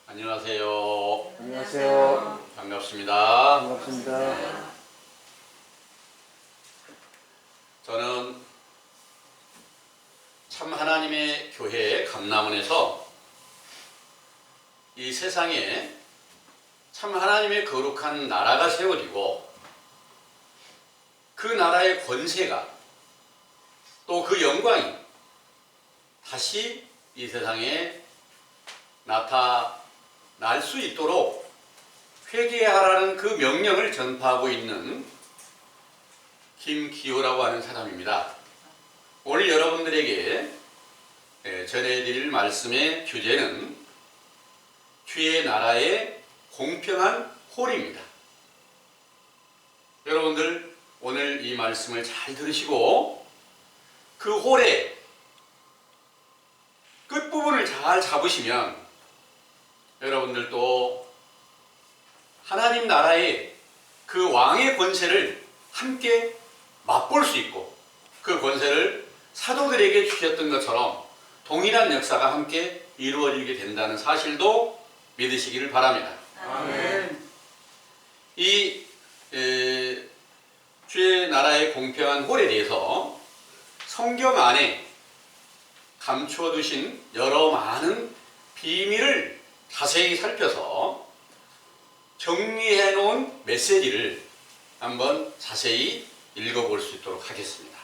안녕하세요. 안녕하세요. 반갑습니다. 반갑습니다. 저는 참 하나님의 교회 감남원에서 이 세상에 참 하나님의 거룩한 나라가 세워지고 그 나라의 권세가 또 그 영광이 다시 이 세상에 나타날 수 있도록 회개하라는 그 명령을 전파하고 있는 김기호라고 하는 사람입니다. 오늘 여러분들에게 전해드릴 말씀의 주제는 주의 나라의 공평한 홀입니다. 여러분들 오늘 이 말씀을 잘 들으시고 그 홀의 끝부분을 잘 잡으시면 여러분들도 하나님 나라의 그 왕의 권세를 함께 맛볼 수 있고 그 권세를 사도들에게 주셨던 것처럼 동일한 역사가 함께 이루어지게 된다는 사실도 믿으시기를 바랍니다. 아멘. 이 주의 나라의 공평한 홀에 대해서 성경 안에 감추어 두신 여러 많은 비밀을 자세히 살펴서 정리해 놓은 메시지를 한번 자세히 읽어볼 수 있도록 하겠습니다.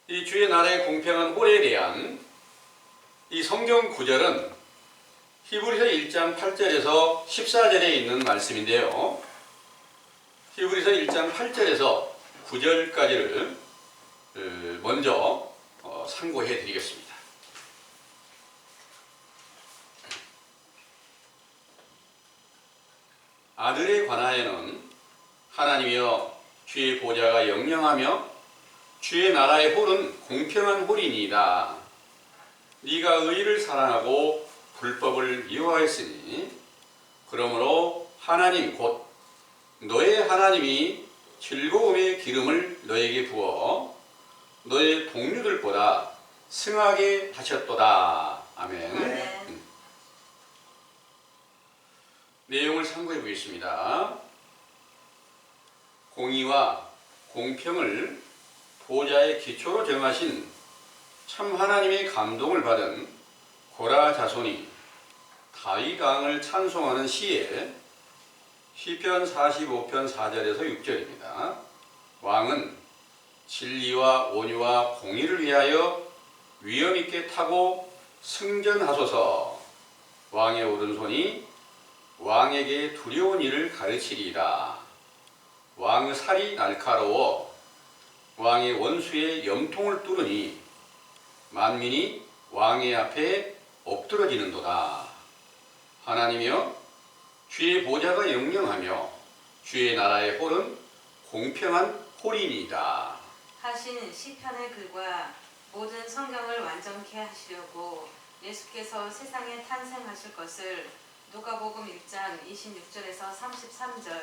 이 주의 나라의 공평한 홀에 대한 이 성경 구절은 히브리서 1장 8절에서 14절에 있는 말씀인데요. 히브리서 1장 8절에서 9절까지를 먼저 상고해 드리겠습니다. 아들에 관하여는 하나님이여 주의 보좌가 영영하며 주의 나라의 홀은 공평한 홀이니이다. 네가 의를 사랑하고 불법을 미워하였으니 그러므로 하나님 곧 너의 하나님이 즐거움의 기름을 너에게 부어 너의 동료들보다 승하게 하셨도다. 아멘. 내용을 참고해 보겠습니다. 공의와 공평을 보좌의 기초로 정하신 참 하나님의 감동을 받은 고라 자손이 다윗 왕을 찬송하는 시에 시편 45편 4절에서 6절입니다. 왕은 진리와 온유와 공의를 위하여 위엄있게 타고 승전하소서. 왕의 오른손이 왕에게 두려운 일을 가르치리이다. 왕의 살이 날카로워 왕의 원수의 염통을 뚫으니 만민이 왕의 앞에 엎드러지는도다. 하나님이여 주의 보좌가 영영하며 주의 나라의 홀은 공평한 홀이니이다. 하신 시편의 글과 모든 성경을 완전케 하시려고 예수께서 세상에 탄생하실 것을 누가복음 1장 26절에서 33절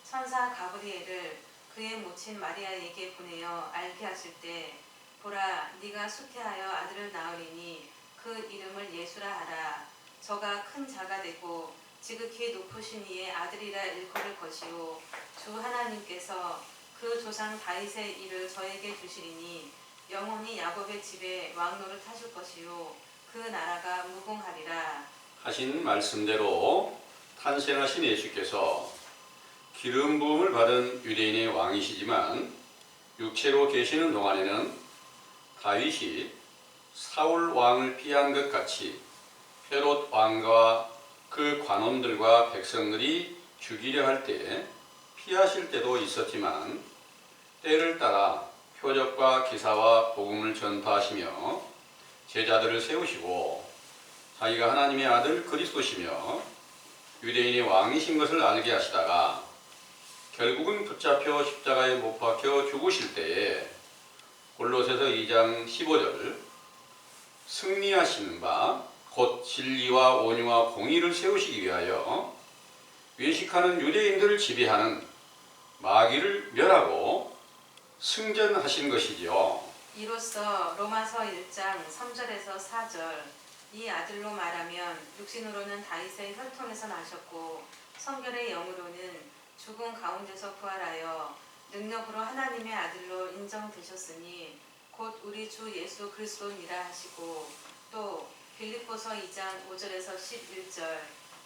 천사 가브리엘을 그의 모친 마리아에게 보내어 알게 하실 때 보라 네가 수태하여 아들을 낳으리니 그 이름을 예수라 하라. 저가 큰 자가 되고 지극히 높으신 이의 아들이라 일컬을 것이요 주 하나님께서 그 조상 다윗의 일을 저에게 주시리니 영원히 야곱의 집에 왕노를 타실 것이요 그 나라가 무궁하리라. 하신 말씀대로 탄생하신 예수께서 기름 부음을 받은 유대인의 왕이시지만 육체로 계시는 동안에는 다윗이 사울 왕을 피한 것 같이 헤롯 왕과 그 관원들과 백성들이 죽이려 할 때 피하실 때도 있었지만 때를 따라 표적과 기사와 복음을 전파하시며 제자들을 세우시고 자기가 하나님의 아들 그리스도시며 유대인의 왕이신 것을 알게 하시다가 결국은 붙잡혀 십자가에 못 박혀 죽으실 때에 골로새서 2장 15절 승리하시는 바 곧 진리와 온유와 공의를 세우시기 위하여 외식하는 유대인들을 지배하는 마귀를 멸하고 승전하신 것이지요. 이로써 로마서 1장 3절에서 4절 이 아들로 말하면 육신으로는 다윗의 혈통에서 나셨고 성결의 영으로는 죽은 가운데서 부활하여 능력으로 하나님의 아들로 인정되셨으니 곧 우리 주 예수 그리스도니라 하시고 또 빌립보서 2장 5절에서 11절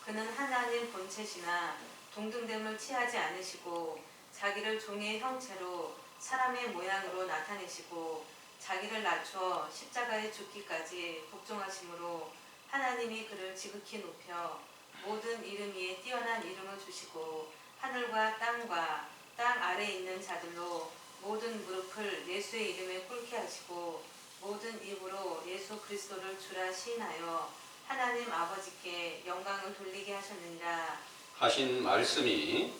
그는 하나님 본체시나 동등됨을 취하지 않으시고 자기를 종의 형체로 사람의 모양으로 나타내시고 자기를 낮추어 십자가에 죽기까지 복종하심으로 하나님이 그를 지극히 높여 모든 이름 위에 뛰어난 이름을 주시고 하늘과 땅과 땅 아래에 있는 자들로 모든 무릎을 예수의 이름에 꿇게 하시고 모든 입으로 예수 그리스도를 주라 시인하여 하나님 아버지께 영광을 돌리게 하셨느니라. 하신 말씀이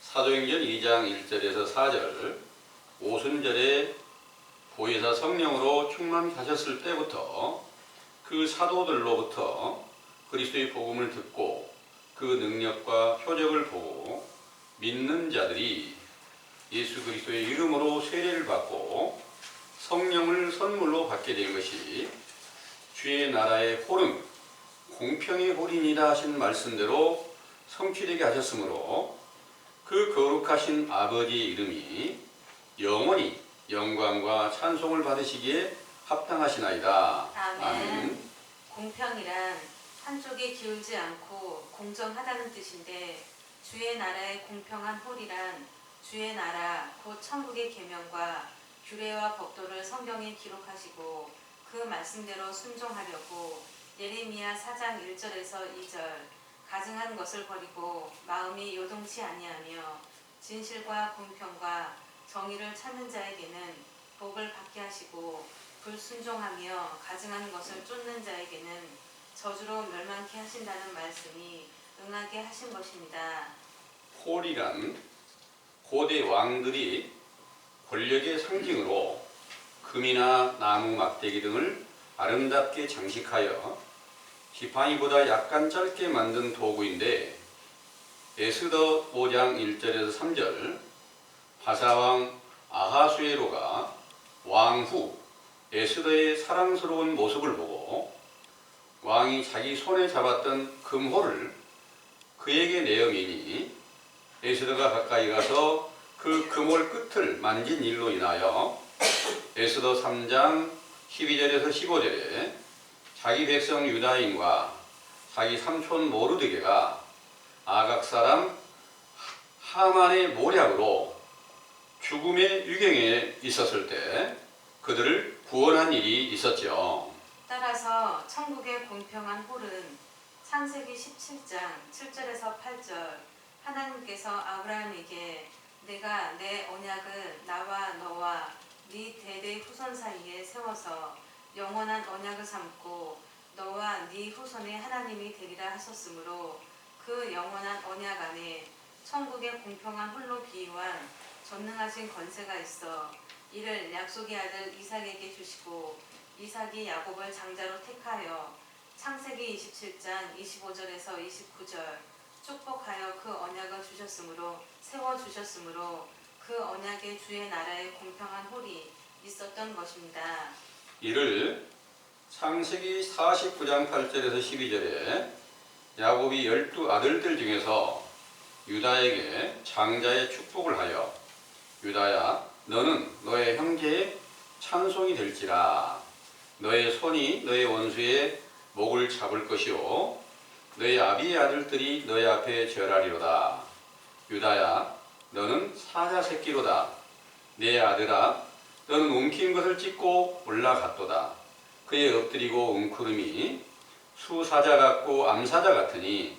사도행전 2장 1절에서 4절 오순절에 보혜사 성령으로 충만하셨을 때부터 그 사도들로부터 그리스도의 복음을 듣고 그 능력과 표적을 보고 믿는 자들이 예수 그리스도의 이름으로 세례를 받고 성령을 선물로 받게 된 것이 주의 나라의 홀은 공평의 홀이니라 하신 말씀대로 성취되게 하셨으므로 그 거룩하신 아버지의 이름이 영원히 영광과 찬송을 받으시기에 합당하시나이다. 아멘. 공평이란 한쪽에 기울지 않고 공정하다는 뜻인데 주의 나라의 공평한 홀이란 주의 나라 곧 천국의 계명과 규례와 법도를 성경에 기록하시고 그 말씀대로 순종하려고 예레미야 4장 1절에서 2절 가증한 것을 버리고 마음이 요동치 아니하며 진실과 공평과 정의를 찾는 자에게는 복을 받게 하시고 불순종하며 가증한 것을 쫓는 자에게는 저주로 멸망케 하신다는 말씀이 응하게 하신 것입니다. 홀이란 고대 왕들이 권력의 상징으로 금이나 나무 막대기 등을 아름답게 장식하여 지팡이보다 약간 짧게 만든 도구인데 에스더 5장 1절에서 3절 바사왕 아하수에로가 왕후 에스더의 사랑스러운 모습을 보고 왕이 자기 손에 잡았던 금호를 그에게 내어미니 에스더가 가까이 가서 그 금홀 끝을 만진 일로 인하여 에스더 3장 12절에서 15절에 자기 백성 유다인과 자기 삼촌 모르드게가 아각 사람 하만의 모략으로 죽음의 유경에 있었을 때 그들을 구원한 일이 있었죠. 따라서 천국의 공평한 홀은 창세기 17장 7절에서 8절 하나님께서 아브라함에게 내가 내 언약을 나와 너와 네 대대 후손 사이에 세워서 영원한 언약을 삼고 너와 네 후손의 하나님이 되리라 하셨으므로 그 영원한 언약 안에 천국의 공평한 홀로 비유한 전능하신 권세가 있어 이를 약속의 아들 이삭에게 주시고 이삭이 야곱을 장자로 택하여 창세기 27장 25절에서 29절 축복하여 그 언약을 주셨으므로 세워주셨으므로 그 언약의 주의 나라의 공평한 홀이 있었던 것입니다. 이를 창세기 49장 8절에서 12절에 야곱이 12 아들들 중에서 유다에게 장자의 축복을 하여 유다야 너는 너의 형제의 찬송이 될지라 너의 손이 너의 원수의 목을 잡을 것이요 너의 아비의 아들들이 너의 앞에 절하리로다. 유다야 너는 사자 새끼로다. 내 아들아 너는 움킨 것을 찢고 올라갔도다. 그의 엎드리고 웅크름이 수사자 같고 암사자 같으니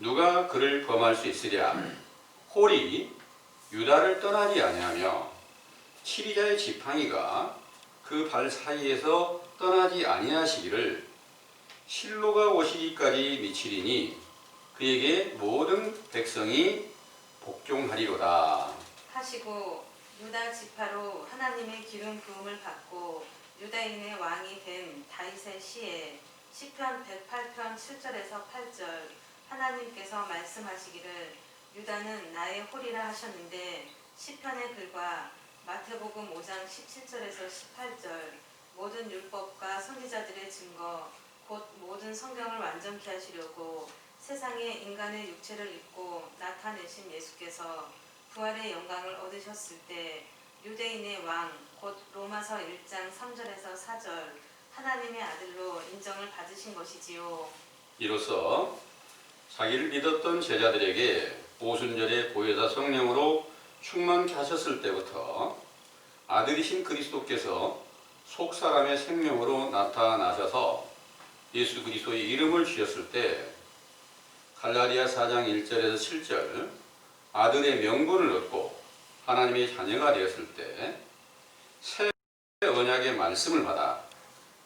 누가 그를 범할 수 있으랴. 홀이 유다를 떠나지 아니하며 치리자의 지팡이가 그 발 사이에서 떠나지 아니하시기를 실로가 오시기까지 미치리니 그에게 모든 백성이 복종하리로다. 하시고 유다 지파로 하나님의 기름 부음을 받고 유다인의 왕이 된 다윗의 시에 시편 108편 7절에서 8절 하나님께서 말씀하시기를 유다는 나의 홀이라 하셨는데 시편의 글과 마태복음 5장 17절에서 18절 모든 율법과 선지자들의 증거 곧 모든 성경을 완전케 하시려고 세상에 인간의 육체를 입고 나타내신 예수께서 부활의 영광을 얻으셨을 때 유대인의 왕 곧 로마서 1장 3절에서 4절 하나님의 아들로 인정을 받으신 것이지요. 이로써 자기를 믿었던 제자들에게 오순절에 보혜사 성령으로 충만케 하셨을 때부터 아들이신 그리스도께서 속사람의 생명으로 나타나셔서 예수 그리스도의 이름을 주셨을 때 갈라디아 4장 1절에서 7절 아들의 명분을 얻고 하나님의 자녀가 되었을 때 새 언약의 말씀을 받아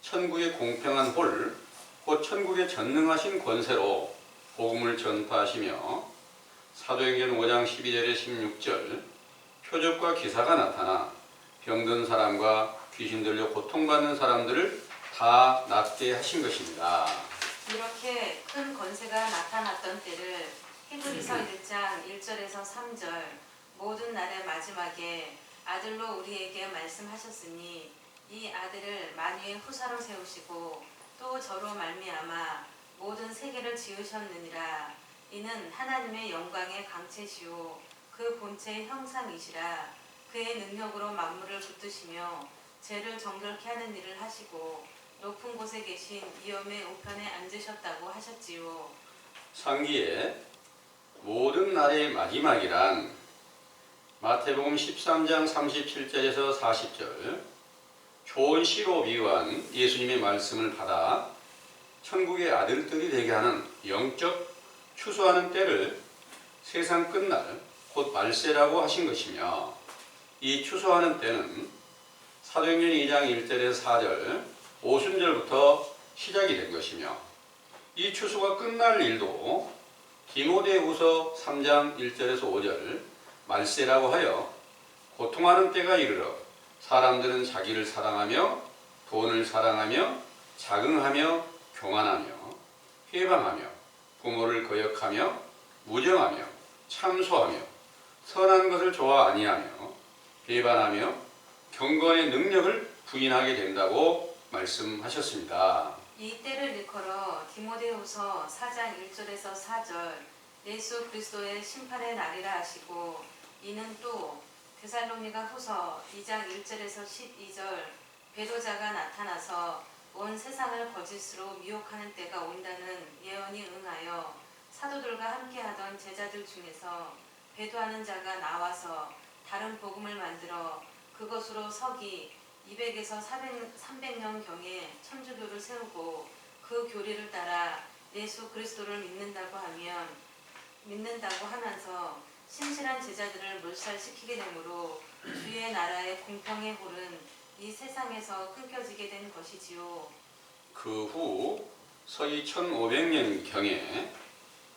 천국의 공평한 홀, 곧 천국의 전능하신 권세로 복음을 전파하시며 사도행전 5장 12절에 16절 표적과 기사가 나타나 병든 사람과 귀신 들려 고통받는 사람들을 다 낫게 하신 것입니다. 이렇게 큰 권세가 나타났던 때를 히브리서 1장 1절에서 3절 모든 날의 마지막에 아들로 우리에게 말씀하셨으니 이 아들을 만유의 후사로 세우시고 또 저로 말미암아 모든 세계를 지으셨느니라. 이는 하나님의 영광의 강체시오 그 본체의 형상이시라. 그의 능력으로 만물을 붙드시며 죄를 정결케 하는 일을 하시고 높은 곳에 계신 위엄의 우편에 앉으셨다고 하셨지요. 상기에 모든 날의 마지막이란 마태복음 13장 37절에서 40절 좋은 시로 비유한 예수님의 말씀을 받아 천국의 아들들이 되게 하는 영적 추수하는 때를 세상 끝날 곧 말세라고 하신 것이며 이 추수하는 때는 사도행전 2장 1절에서 4절 오순절부터 시작이 된 것이며 이 추수가 끝날 일도 디모데후서 3장 1절에서 5절 말세라고 하여 고통하는 때가 이르러 사람들은 자기를 사랑하며 돈을 사랑하며 자긍하며 교만하며 회방하며 부모를 거역하며 무정하며 참소하며 선한 것을 좋아 아니하며 배반하며 경건의 능력을 부인하게 된다고 말씀하셨습니다. 이 때를 일컬어 디모데후서 4장 1절에서 4절 예수 그리스도의 심판의 날이라 하시고 이는 또 데살로니가 후서 2장 1절에서 12절 배도자가 나타나서 온 세상을 거짓으로 미혹하는 때가 온다는 예언이 응하여 사도들과 함께하던 제자들 중에서 배도하는 자가 나와서 다른 복음을 만들어 그것으로 서기 200에서 300년경에 천주교를 세우고 그 교리를 따라 예수 그리스도를 믿는다고 하면서 신실한 제자들을 몰살시키게 되므로 주의 나라의 공평의 홀은 이 세상에서 끊겨지게 된 것이지요. 그 후 서기 1500년경에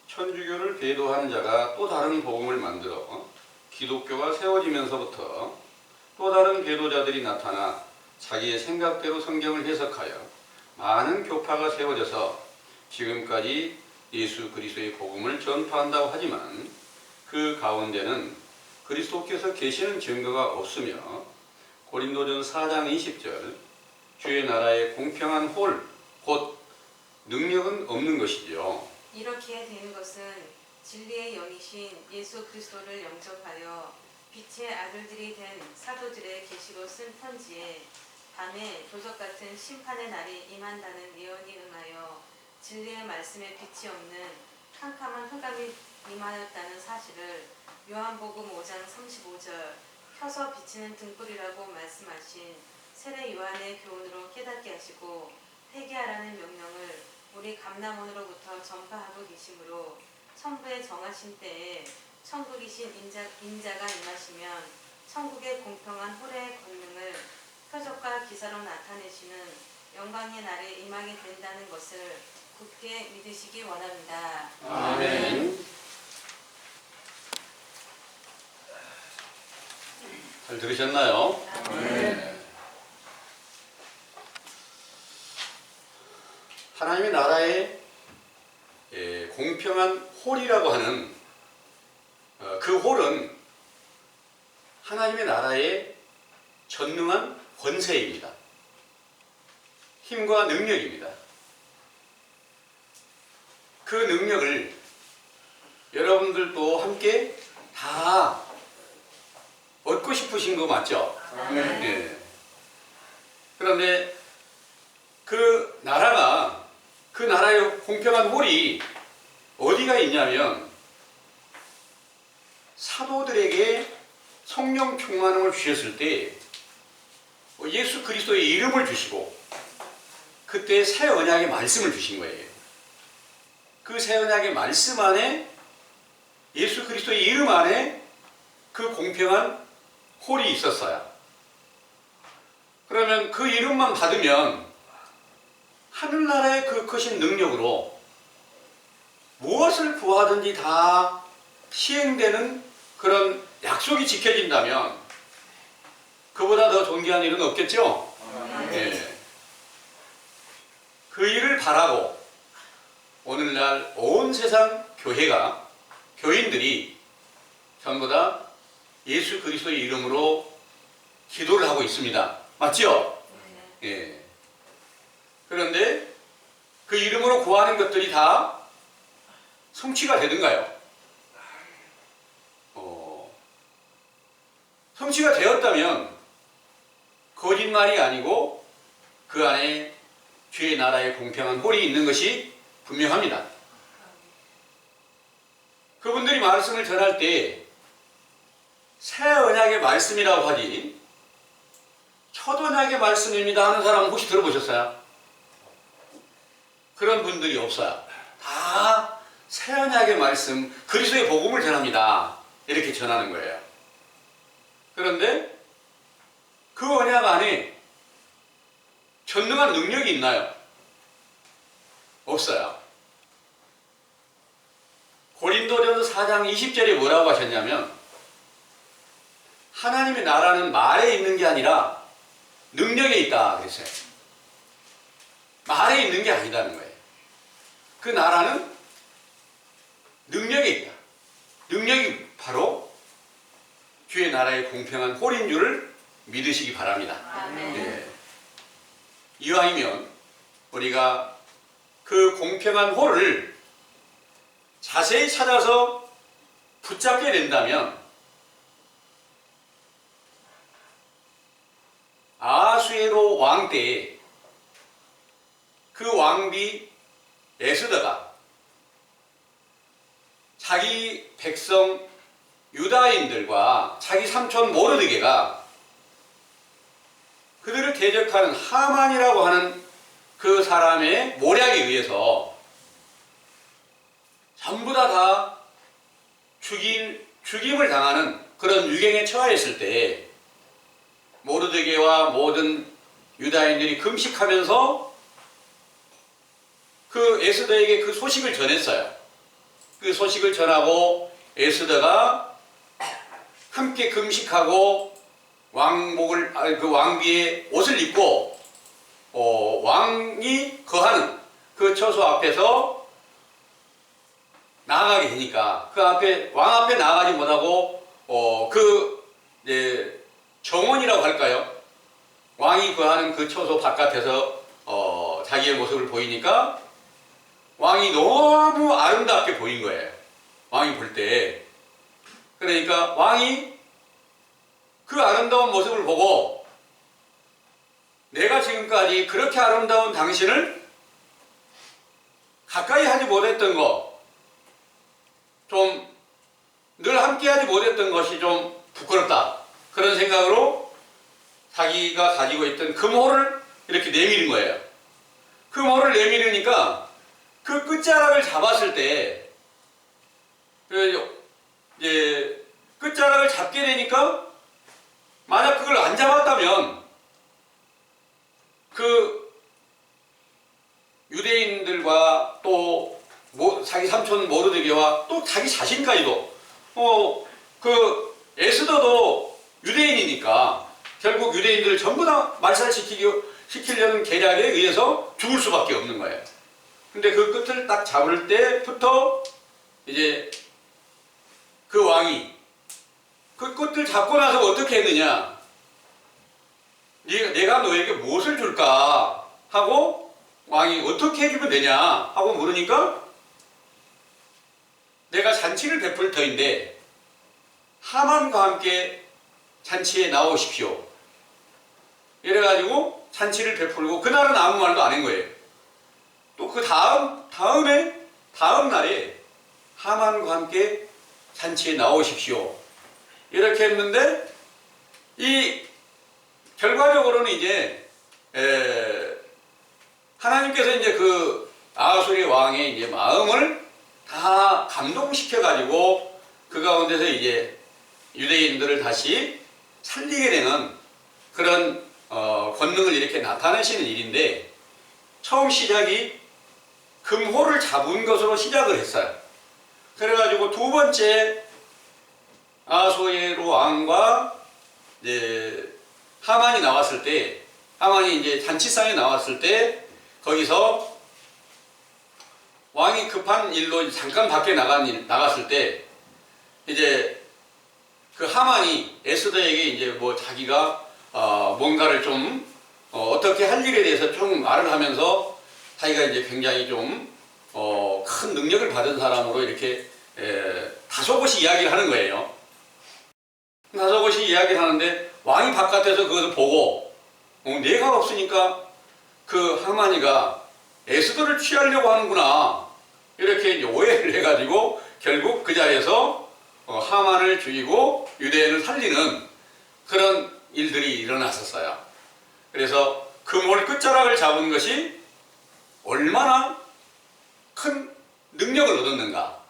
천주교를 배도한 자가 또 다른 복음을 만들어 기독교가 세워지면서부터 또 다른 배도자들이 나타나 자기의 생각대로 성경을 해석하여 많은 교파가 세워져서 지금까지 예수 그리스도의 복음을 전파한다고 하지만 그 가운데는 그리스도께서 계시는 증거가 없으며 고린도전 4장 20절 주의 나라의 공평한 홀, 곧 능력은 없는 것이지요. 이렇게 된 것은 진리의 영이신 예수 그리스도를 영접하여 빛의 아들들이 된 사도들의 계시로 쓴 편지에 밤에 도적 같은 심판의 날이 임한다는 예언이 응하여 진리의 말씀에 빛이 없는 캄캄한 흑암이 임하였다는 사실을 요한복음 5장 35절 켜서 비치는 등불이라고 말씀하신 세례 요한의 교훈으로 깨닫게 하시고 회개하라는 명령을 우리 감람원으로부터 전파하고 계시므로 천부에 정하신 때에 천국이신 인자가 임하시면 천국의 공평한 홀의 권능을 표적과 기사로 나타내시는 영광의 날에 임하게 된다는 것을 굳게 믿으시기 원합니다. 아멘. 잘 들으셨나요? 네. 하나님의 나라의 공평한 홀이라고 하는 그 홀은 하나님의 나라의 전능한 권세입니다. 힘과 능력입니다. 그 능력을 여러분들도 함께 다 얻고 싶으신 거 맞죠? 아멘. 예. 그런데 그 나라의 공평한 홀이 어디가 있냐면 사도들에게 성령 충만함을 주셨을 때 예수 그리스도의 이름을 주시고 그때 새 언약의 말씀을 주신 거예요. 그 새 언약의 말씀 안에 예수 그리스도의 이름 안에 그 공평한 홀이 있었어요. 그러면 그 이름만 받으면 하늘나라의 그 크신 능력으로 무엇을 구하든지 다 시행되는 그런 약속이 지켜진다면 그보다 더 존귀한 일은 없겠죠? 예. 그 일을 바라고 오늘날 온 세상 교회가 교인들이 전부 다 예수 그리스도의 이름으로 기도를 하고 있습니다. 맞죠? 예. 그런데 그 이름으로 구하는 것들이 다 성취가 되는가요? 성취가 되었다면 거짓말이 아니고 그 안에 주의 나라의 공평한 홀이 있는 것이 분명합니다. 그분들이 말씀을 전할 때 새 언약의 말씀이라고 하지 첫 언약의 말씀입니다 하는 사람 혹시 들어보셨어요? 그런 분들이 없어요. 다 새 언약의 말씀, 그리스도의 복음을 전합니다. 이렇게 전하는 거예요. 그런데 그 언약 안에 전능한 능력이 있나요? 없어요. 고린도전서 4장 20절에 뭐라고 하셨냐면 하나님의 나라는 말에 있는 게 아니라 능력에 있다 그랬어요. 말에 있는 게 아니다는 거예요. 그 나라는 능력에 있다. 능력이 바로 주의 나라의 공평한 홀인 줄을 믿으시기 바랍니다. 네. 이왕이면 우리가 그 공평한 홀을 자세히 찾아서 붙잡게 된다면 아수에로 왕 때에 그 왕비 에스더가 자기 백성 유다인들과 자기 삼촌 모르드게가 그들을 대적하는 하만이라고 하는 그 사람의 모략에 의해서 전부 다 죽임을 당하는 그런 유경에 처하였을 때 모르드게와 모든 유다인들이 금식하면서 그 에스더에게 그 소식을 전했어요. 그 소식을 전하고 에스더가 함께 금식하고 그 왕비의 옷을 입고 왕이 거하는 그 처소 앞에서 나아가게 되니까 왕 앞에 나아가지 못하고 정원이라고 할까요? 왕이 거하는 그 처소 바깥에서 자기의 모습을 보이니까 왕이 너무 아름답게 보인 거예요. 왕이 볼 때. 그러니까 왕이 그 아름다운 모습을 보고 내가 지금까지 그렇게 아름다운 당신을 가까이 하지 못했던 거, 좀 늘 함께 하지 못했던 것이 좀 부끄럽다. 그런 생각으로 자기가 가지고 있던 금호를 이렇게 내미는 거예요. 금호를 내미르니까 그 끝자락을 잡았을 때 끝자락을 잡게 되니까 만약 그걸 안 잡았다면 그 유대인들과 또 자기 삼촌 모르드게와 또 자기 자신까지도 그 에스더도 유대인이니까 결국 유대인들을 전부 다 말살시키려는 계략에 의해서 죽을 수밖에 없는 거예요. 근데 그 끝을 딱 잡을 때부터 이제 그 왕이 그 끝을 잡고 나서 어떻게 했느냐? 내가 너에게 무엇을 줄까? 하고 왕이 어떻게 해주면 되냐? 하고 물으니까 내가 잔치를 베풀 터인데 하만과 함께 잔치에 나오십시오. 이래가지고 잔치를 베풀고 그날은 아무 말도 안 한 거예요. 또 그 다음 날에 하만과 함께 잔치에 나오십시오. 이렇게 했는데 이 결과적으로는 이제 하나님께서 이제 그 아하수리 왕의 이제 마음을 다 감동시켜 가지고 그 가운데서 이제 유대인들을 다시 살리게 되는 그런 권능을 이렇게 나타내시는 일인데, 처음 시작이 금호를 잡은 것으로 시작을 했어요. 그래가지고 두 번째 아하수에로 왕과 이제 하만이 나왔을 때, 하만이 이제 잔치상에 나왔을 때 거기서 왕이 급한 일로 잠깐 밖에 나갔을 때 이제 그 하만이 에스더에게 이제 뭐 자기가 뭔가를 좀 어떻게 할 일에 대해서 좀 말을 하면서 자기가 이제 굉장히 좀 큰 능력을 받은 사람으로 이렇게 다소곳이 이야기를 하는 거예요. 다소곳이 이야기를 하는데 왕이 바깥에서 그것을 보고 내가 없으니까 그 하만이가 에스더를 취하려고 하는구나, 이렇게 이제 오해를 해가지고 결국 그 자리에서 하만을 죽이고 유대인을 살리는 그런 일들이 일어났었어요. 그래서 금홀 끝자락을 잡은 것이 얼마나 큰 능력을 얻었는가,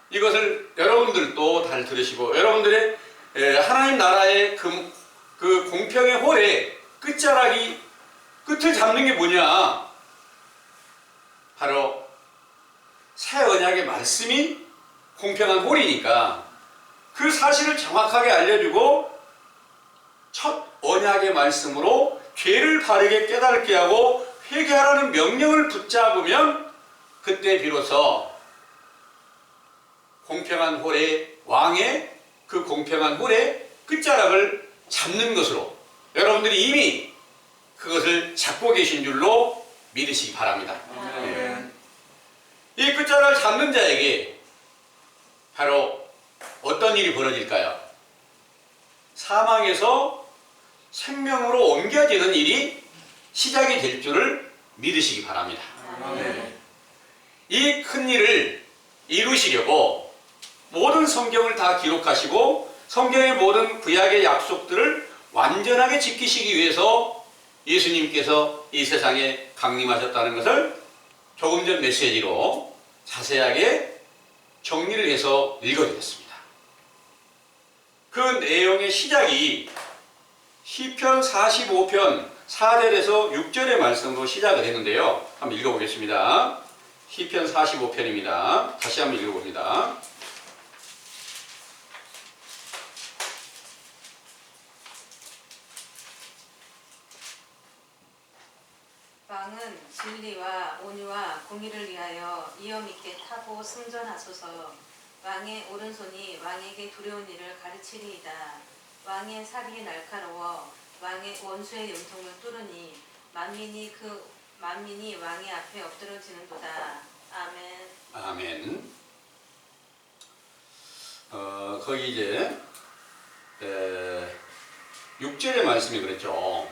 이것을 여러분들도 잘 들으시고, 여러분들의 하나님 나라의 그 공평의 홀의 끝자락이, 끝을 잡는 게 뭐냐, 바로 새 언약의 말씀이 공평한 홀이니까 그 사실을 정확하게 알려주고 첫 언약의 말씀으로 죄를 바르게 깨닫게 하고 회개하라는 명령을 붙잡으면 그때 비로소 공평한 홀의 왕의 그 공평한 홀의 끝자락을 잡는 것으로 여러분들이 이미 그것을 잡고 계신 줄로 믿으시기 바랍니다. 이 끝자락을 잡는 자에게 바로 어떤 일이 벌어질까요? 사망에서 생명으로 옮겨지는 일이 시작이 될 줄을 믿으시기 바랍니다. 이 큰 일을 이루시려고 모든 성경을 다 기록하시고 성경의 모든 구약의 약속들을 완전하게 지키시기 위해서 예수님께서 이 세상에 강림하셨다는 것을 조금 전 메시지로 자세하게 정리를 해서 읽어드렸습니다. 그 내용의 시작이 시편 45편 4절에서 6절의 말씀으로 시작을 했는데요. 한번 읽어보겠습니다. 시편 45편입니다. 다시 한번 읽어봅니다. 왕은 진리와 온유와 공의를 위하여 위엄 있게 타고 승전하소서. 왕의 오른손이 왕에게 두려운 일을 가르치리이다. 왕의 살이 날카로워 왕의 원수의 염통을 뚫으니 만민이 왕의 앞에 엎드러지는도다. 아멘. 아멘. 거기 이제 6절의 말씀이 그랬죠.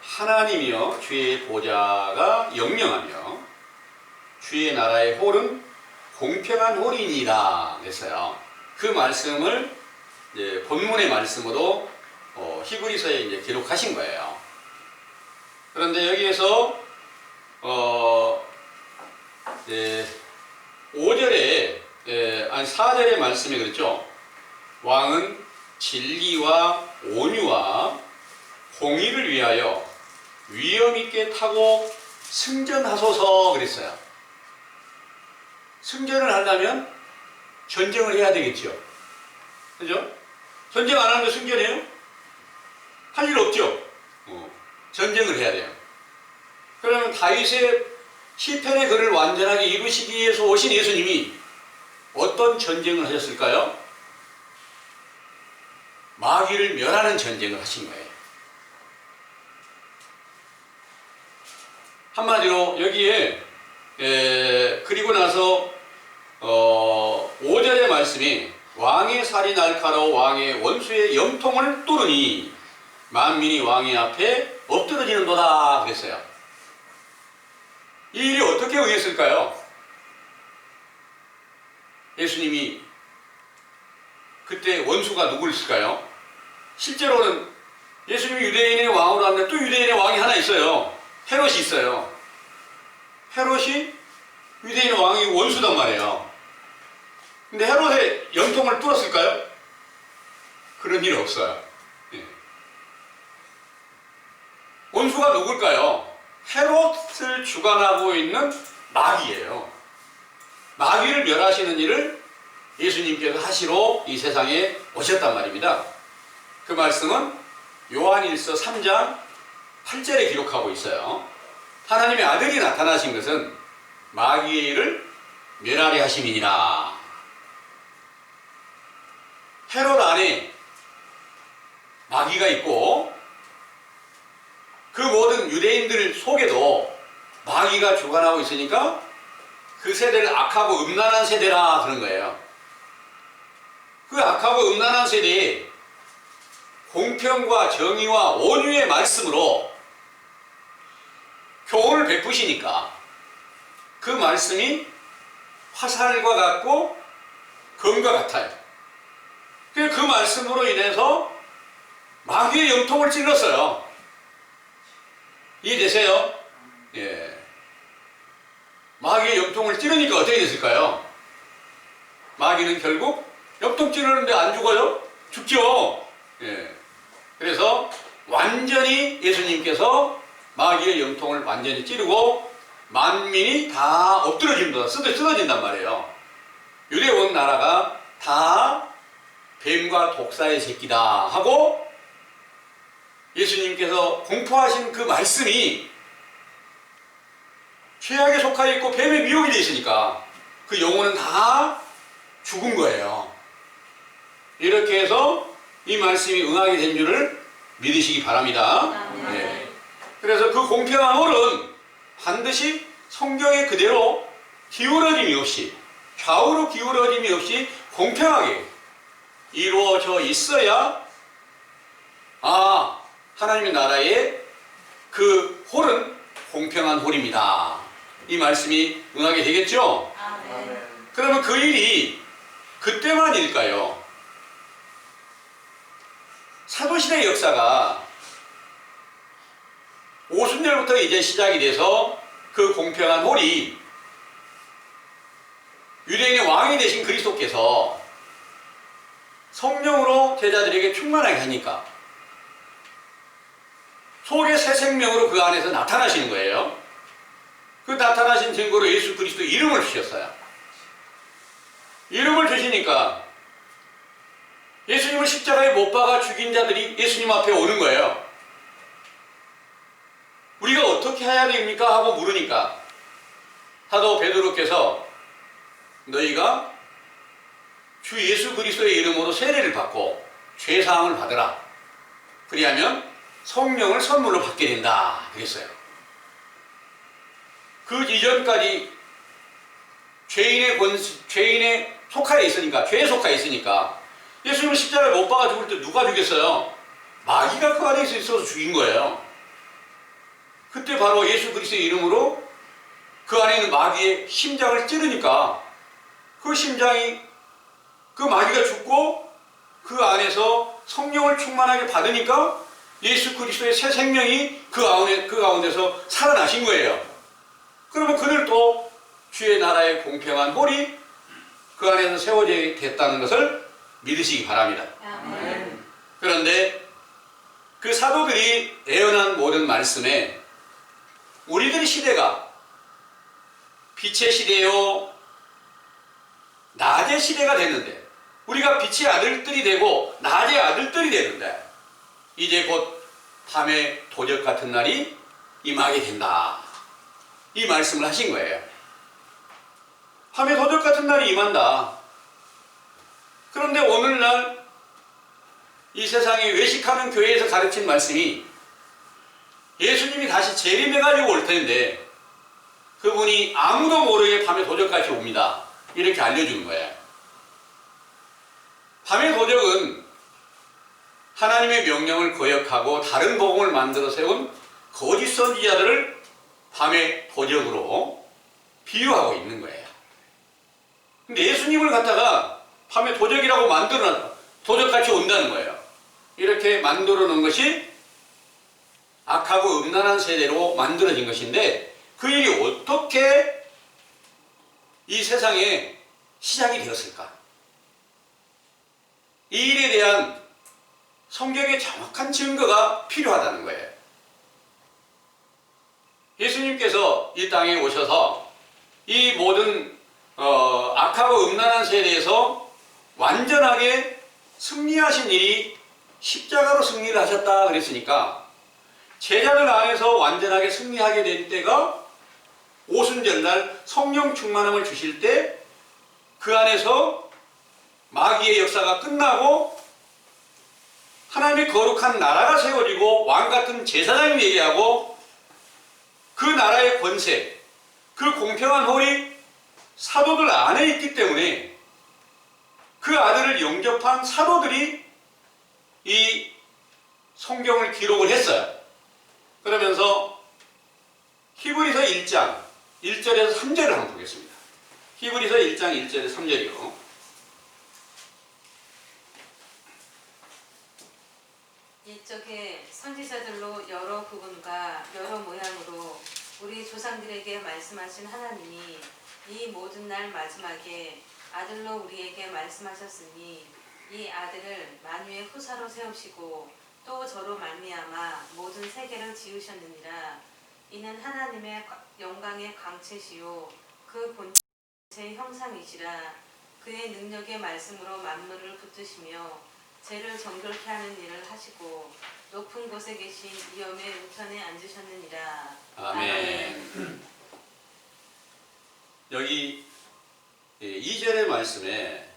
하나님이여 주의 보좌가 영영하며 주의 나라의 홀은 공평한 홀이니라 그랬어요. 그 말씀을 이제 본문의 말씀으로 히브리서에 이제 기록하신 거예요. 그런데 여기에서 4절의 말씀이 그랬죠. 왕은 진리와 온유와 공의를 위하여 위엄 있게 타고 승전하소서 그랬어요. 승전을 하려면 전쟁을 해야 되겠죠. 그죠? 전쟁 안 하는데 승전해요? 할 일 없죠. 전쟁을 해야 돼요. 그러면 다윗의 시편의 글을 완전하게 이루시기 위해서 오신 예수님이 어떤 전쟁을 하셨을까요? 마귀를 멸하는 전쟁을 하신 거예요. 한마디로 여기에 그리고 나서 5절의 말씀이 왕의 살이 날카로워 왕의 원수의 염통을 뚫으니 만민이 왕의 앞에 엎드러지는도다 그랬어요. 이 일이 어떻게 의했을까요? 예수님이 그때 원수가 누구였을까요? 실제로는 예수님이 유대인의 왕으로 하는데 또 유대인의 왕이 하나 있어요. 헤롯이 있어요. 헤롯이 유대인의 왕이 원수단 말이에요. 근데 헤롯의 염통을 뚫었을까요? 그런 일이 없어요. 예. 원수가 누굴까요? 헤롯을 주관하고 있는 마귀예요. 마귀를 멸하시는 일을 예수님께서 하시러 이 세상에 오셨단 말입니다. 그 말씀은 요한일서 3장 8절에 기록하고 있어요. 하나님의 아들이 나타나신 것은 마귀의 일을 멸하려 하심이니라. 헤롯 안에 마귀가 있고 그 모든 유대인들 속에도 마귀가 주관하고 있으니까 그 세대를 악하고 음란한 세대라 그런 거예요. 그 악하고 음란한 세대에 공평과 정의와 온유의 말씀으로 교훈을 베푸시니까 그 말씀이 화살과 같고 검과 같아요. 그 말씀으로 인해서 마귀의 염통을 찔렀어요. 이해되세요? 예. 마귀의 염통을 찌르니까 어떻게 됐을까요? 마귀는 결국 염통 찌르는데 안 죽어요? 죽죠. 예. 그래서 완전히 예수님께서 마귀의 염통을 완전히 찌르고 만민이 다 엎드러진다, 쓰러진단 말이에요. 유대 온 나라가 다 뱀과 독사의 새끼다 하고 예수님께서 공포하신 그 말씀이 죄악에 속하여 있고 뱀의 미혹이 되어 있으니까 그 영혼은 다 죽은 거예요. 이렇게 해서 이 말씀이 응하게 된 줄을 믿으시기 바랍니다. 네. 그래서 그 공평한 홀은 반드시 성경의 그대로 기울어짐이 없이 좌우로 기울어짐이 없이 공평하게 이루어져 있어야 하나님의 나라의 그 홀은 공평한 홀입니다. 이 말씀이 응하게 되겠죠? 그러면 그 일이 그때만일까요? 사도시대의 역사가 50년부터 이제 시작이 돼서 그 공평한 홀이 유대인의 왕이 되신 그리스도께서 성령으로 제자들에게 충만하게 하니까 속의 새 생명으로 그 안에서 나타나시는 거예요. 그 나타나신 증거로 예수 그리스도 이름을 주셨어요. 이름을 주시니까 예수님을 십자가에 못 박아 죽인 자들이 예수님 앞에 오는 거예요. 우리가 어떻게 해야 됩니까? 하고 물으니까 사도 베드로께서 너희가 주 예수 그리스도의 이름으로 세례를 받고 죄사함을 받으라. 그리하면 성령을 선물로 받게 된다. 그랬어요. 그 이전까지 죄인의 속하에 있으니까, 죄에 속하에 있으니까 예수님을 십자가에 못 박아 죽을 때 누가 죽였어요? 마귀가 그 안에 있어서 죽인 거예요. 그때 바로 예수 그리스도의 이름으로 그 안에 있는 마귀의 심장을 찌르니까 그 심장이 그 마귀가 죽고 그 안에서 성령을 충만하게 받으니까 예수 그리스도의 새 생명이 그 가운데서 살아나신 거예요. 그러면 그들 또 주의 나라의 공평한 홀이 그 안에서 세워져 됐다는 것을 믿으시기 바랍니다. 아멘. 그런데 그 사도들이 예언한 모든 말씀에 우리들의 시대가 빛의 시대요 낮의 시대가 됐는데 우리가 빛의 아들들이 되고 낮의 아들들이 되는데 이제 곧 밤의 도적 같은 날이 임하게 된다. 이 말씀을 하신 거예요. 밤의 도적 같은 날이 임한다. 그런데 오늘날 이 세상에 외식하는 교회에서 가르친 말씀이 예수님이 다시 재림해가지고 올 텐데 그분이 아무도 모르게 밤에 도적같이 옵니다. 이렇게 알려주는 거예요. 밤의 도적은 하나님의 명령을 거역하고 다른 복음을 만들어 세운 거짓 선지자들을 밤의 도적으로 비유하고 있는 거예요. 근데 예수님을 갖다가 밤의 도적이라고 만들어놨다. 도적같이 온다는 거예요. 이렇게 만들어 놓은 것이 악하고 음란한 세대로 만들어진 것인데 그 일이 어떻게 이 세상에 시작이 되었을까? 이 일에 대한 성경의 정확한 증거가 필요하다는 거예요. 예수님께서 이 땅에 오셔서 이 모든 악하고 음란한 세대에서 완전하게 승리하신 일이 십자가로 승리를 하셨다 그랬으니까 제자들 안에서 완전하게 승리하게 된 때가 오순절날 성령 충만함을 주실 때 그 안에서 마귀의 역사가 끝나고 하나님의 거룩한 나라가 세워지고 왕같은 제사장이 되게 하고 그 나라의 권세, 그 공평한 홀이 사도들 안에 있기 때문에 그 아들을 영접한 사도들이 이 성경을 기록을 했어요. 그러면서 히브리서 1장 1절에서 3절을 한번 보겠습니다. 히브리서 1장 1절에서 3절이요. 옛적에 선지자들로 여러 부분과 여러 모양으로 우리 조상들에게 말씀하신 하나님이 이 모든 날 마지막에 아들로 우리에게 말씀하셨으니 이 아들을 만유의 후사로 세우시고 또 저로 말미암아 모든 세계를 지으셨느니라. 이는 하나님의 영광의 광채시요 그 본체의 형상이시라. 그의 능력의 말씀으로 만물을 붙드시며 죄를 정결케 하는 일을 하시고 높은 곳에 계신 위엄의 우편에 앉으셨느니라. 아멘. 여기 2절의 말씀에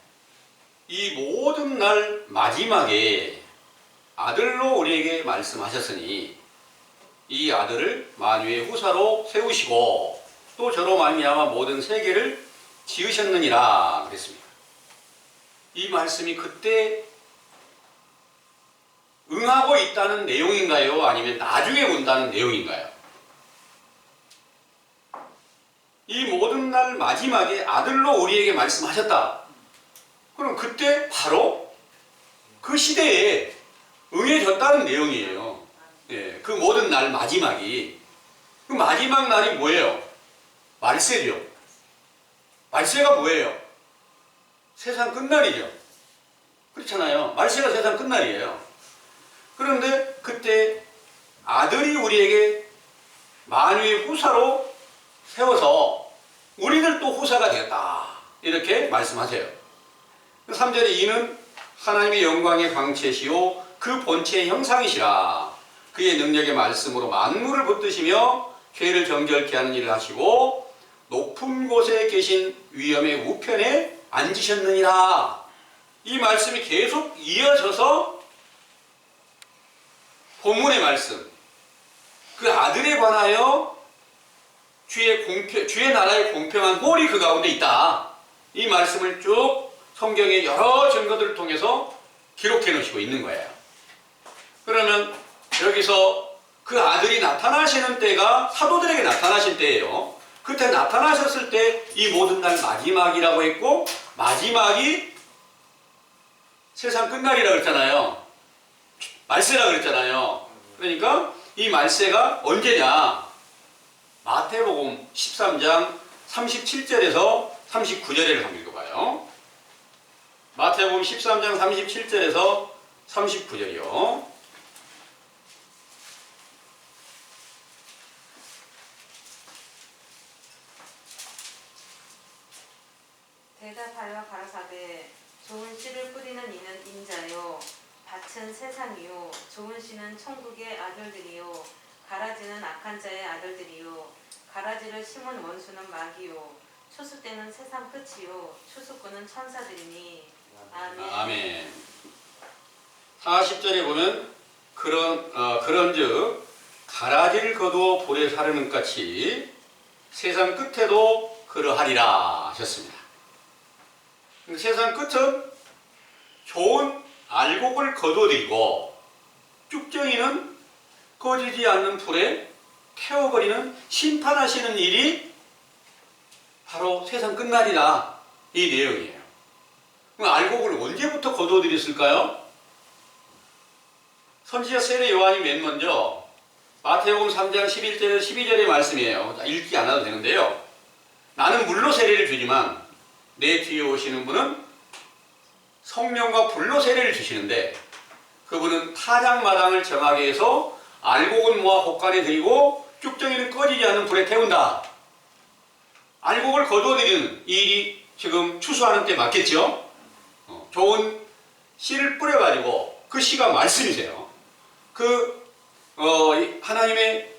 이 모든 날 마지막에 아들로 우리에게 말씀하셨으니 이 아들을 만유의 후사로 세우시고 또 저로 말미암아 모든 세계를 지으셨느니라 그랬습니다. 이 말씀이 그때 응하고 있다는 내용인가요? 아니면 나중에 온다는 내용인가요? 이 모든 날 마지막에 아들로 우리에게 말씀하셨다. 그럼 그때 바로 그 시대에 응해졌다는 내용이에요. 예, 그 모든 날 마지막이. 그 마지막 날이 뭐예요? 말세죠. 말세가 뭐예요? 세상 끝날이죠. 그렇잖아요. 말세가 세상 끝날이에요. 그런데 그때 아들이 우리에게 만유의 후사로 세워서 우리들 또 후사가 되었다. 이렇게 말씀하세요. 3절에 이는 하나님의 영광의 광채시요 그 본체의 형상이시라. 그의 능력의 말씀으로 만물을 붙드시며 죄를 정결케 하는 일을 하시고 높은 곳에 계신 위엄의 우편에 앉으셨느니라. 이 말씀이 계속 이어져서 본문의 말씀, 그 아들에 관하여 주의 나라의 공평한 홀이 그 가운데 있다. 이 말씀을 쭉 성경의 여러 증거들을 통해서 기록해 놓으시고 있는 거예요. 그러면 여기서 그 아들이 나타나시는 때가 사도들에게 나타나신 때예요. 그때 나타나셨을 때 이 모든 날 마지막이라고 했고 마지막이 세상 끝날이라고 했잖아요. 말세라고 그랬잖아요. 그러니까 이 말세가 언제냐? 마태복음 13장 37절에서 39절을 한번 읽어봐요. 마태복음 13장 37절에서 39절이요. 대답하여 가라사대 좋은 씨를 뿌리는 이는 인자요 밭은 세상이요 좋은 씨는 천국의 아들들이요 가라지는 악한 자의 아들들이요 가라지를 심은 원수는 마귀요 추수 때는 세상 끝이요 추수꾼은 천사들이니 아멘. 아멘. 40절에 보면 그런즉 가라지를 거두어 불에 사르는 같이 세상 끝에도 그러하리라 하셨습니다. 세상 끝은 좋은 알곡을 거둬들이고 쭉정이는 꺼지지 않는 불에 태워버리는 심판하시는 일이 바로 세상 끝날이다. 이 내용이에요. 그럼 알곡을 언제부터 거둬들였을까요? 선지자 세례 요한이 맨 먼저 마태복음 3장 11절에서 12절의 말씀이에요. 읽지 않아도 되는데요. 나는 물로 세례를 주지만 내 뒤에 오시는 분은 성령과 불로 세례를 주시는데 그분은 타작마당을 정하게 해서 알곡은 모아 곳간에 들이고 쭉정이는 꺼지지 않는 불에 태운다. 알곡을 거둬들이는 이 일이 지금 추수하는 때 맞겠죠? 좋은 씨를 뿌려가지고 그 씨가 말씀이세요. 하나님의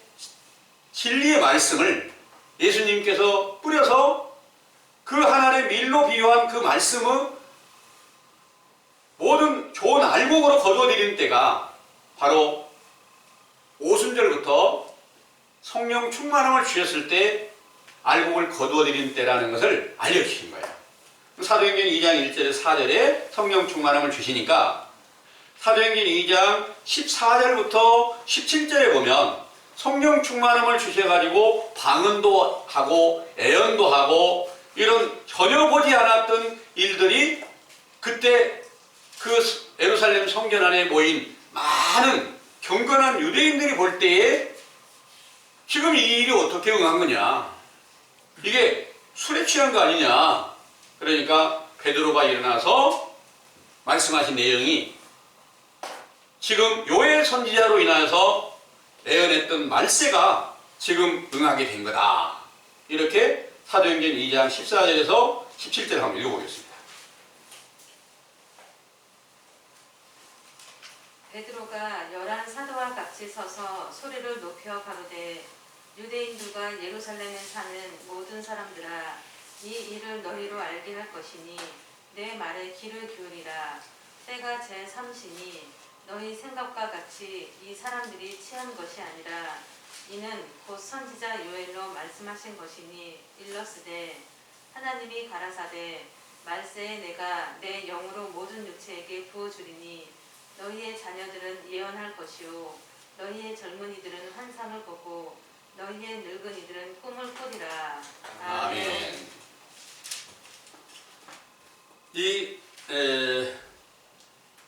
진리의 말씀을 예수님께서 뿌려서 그 하나님의 밀로 비유한 그 말씀은 모든 좋은 알곡으로 거두어들이는 때가 바로 오순절부터 성령 충만함을 주셨을 때 알곡을 거두어들이는 때라는 것을 알려주신 거예요. 사도행전 2장 1절에서 4절에 성령 충만함을 주시니까 사도행전 2장 14절부터 17절에 보면 성령 충만함을 주셔가지고 방언도 하고 애언도 하고 이런 전혀 보지 않았던 일들이 그때 그 예루살렘 성전 안에 모인 많은 경건한 유대인들이 볼 때에 지금 이 일이 어떻게 응한 거냐, 이게 술에 취한 거 아니냐. 그러니까 베드로가 일어나서 말씀하신 내용이 지금 요엘 선지자로 인하여서 예언했던 말세가 지금 응하게 된 거다. 이렇게 사도행전 2장 14절에서 17절 한번 읽어보겠습니다. 베드로가 열한 사도와 같이 서서 소리를 높여 가로되 유대인들과 예루살렘에 사는 모든 사람들아, 이 일을 너희로 알게 할 것이니 내 말에 귀를 기울이라. 때가 제3시니 너희 생각과 같이 이 사람들이 취한 것이 아니라 이는 곧 선지자 요엘로 말씀하신 것이니 일러스되 하나님이 가라사대 말세에 내가 내 영으로 모든 육체에게 부어주리니 너희의 자녀들은 예언할 것이요 너희의 젊은이들은 환상을 보고 너희의 늙은이들은 꿈을 꾸리라. 아멘. 이